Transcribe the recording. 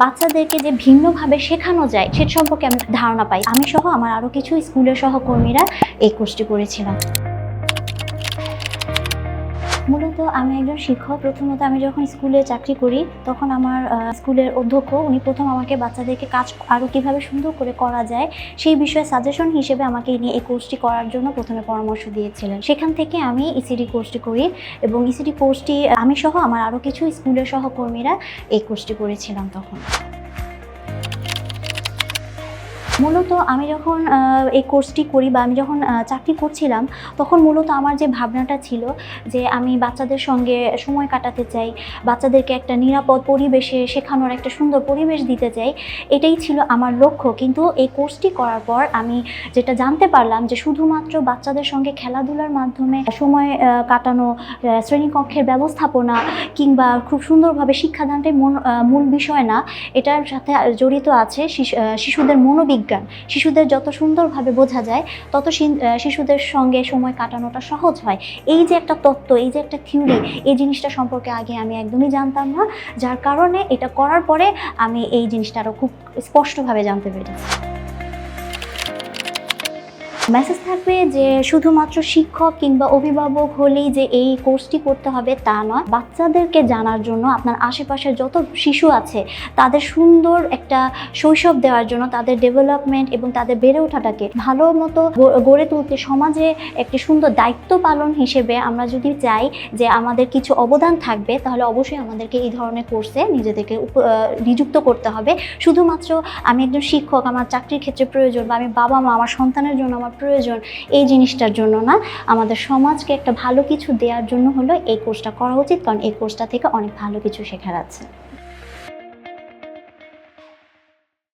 বাচ্চাদেরকে যে ভিন্নভাবে শেখানো যায় সে সম্পর্কে আমি ধারণা পাই। আমি সহ আমার আরও কিছু স্কুলের সহকর্মীরা এই কোর্সটি করেছিলাম। মূলত আমি একজন শিক্ষক। প্রথমত আমি যখন স্কুলে চাকরি করি তখন আমার স্কুলের অধ্যক্ষ উনি প্রথম আমাকে বাচ্চাদেরকে কাজ আরও কীভাবে সুন্দর করে করা যায় সেই বিষয়ে সাজেশন হিসেবে আমাকে নিয়ে এই কোর্সটি করার জন্য প্রথমে পরামর্শ দিয়েছিলেন। সেখান থেকে আমি ইসিডি কোর্সটি করি এবং ইসিডি কোর্সটি আমি সহ আমার আরও কিছু স্কুলের সহকর্মীরা এই কোর্সটি করেছিলাম তখন। মূলত আমি যখন এই কোর্সটি করি বা আমি যখন চাকরি করছিলাম তখন মূলত আমার যে ভাবনাটা ছিল যে আমি বাচ্চাদের সঙ্গে সময় কাটাতে চাই, বাচ্চাদেরকে একটা নিরাপদ পরিবেশে শেখানোর একটা সুন্দর পরিবেশ দিতে চাই, এটাই ছিল আমার লক্ষ্য। কিন্তু এই কোর্সটি করার পর আমি যেটা জানতে পারলাম যে শুধুমাত্র বাচ্চাদের সঙ্গে খেলাধুলার মাধ্যমে সময় কাটানো, শ্রেণীকক্ষের ব্যবস্থাপনা কিংবা খুব সুন্দরভাবে শিক্ষাদানটাই মূল বিষয় না, এটার সাথে জড়িত আছে শিশুদের মনোবিজ্ঞান। শিশুদের যত সুন্দরভাবে বোঝা যায় তত শিশুদের সঙ্গে সময় কাটানোটা সহজ হয়। এই যে একটা তত্ত্ব, এই যে একটা থিওরি, এই জিনিসটা সম্পর্কে আগে আমি একদমই জানতাম না, যার কারণে এটা করার পরে আমি এই জিনিসটা আরও খুব স্পষ্টভাবে জানতে পেরেছি। মেসেজ থাকবে যে শুধুমাত্র শিক্ষক কিংবা অভিভাবক হলেই যে এই কোর্সটি করতে হবে তা নয়। বাচ্চাদেরকে জানার জন্য আপনার আশেপাশের যত শিশু আছে তাদের সুন্দর একটা শৈশব দেওয়ার জন্য, তাদের ডেভেলপমেন্ট এবং তাদের বেড়ে ওঠাটাকে ভালো মতো গড়ে তুলতে সমাজে একটি সুন্দর দায়িত্ব পালন হিসেবে আমরা যদি চাই যে আমাদের কিছু অবদান থাকবে, তাহলে অবশ্যই আমাদেরকে এই ধরনের কোর্সে নিজেদেরকে নিযুক্ত করতে হবে। শুধুমাত্র আমি একজন শিক্ষক, আমার চাকরির ক্ষেত্রে প্রয়োজন, বা আমি বাবা মা, আমার সন্তানের জন্য আমার প্রয়োজন, এই জিনিসটার জন্য না, আমাদের সমাজকে একটা ভালো কিছু দেওয়ার জন্য হলো এই কোর্সটা করা উচিত, কারণ এই কোর্সটা থেকে অনেক ভালো কিছু শেখার আছে।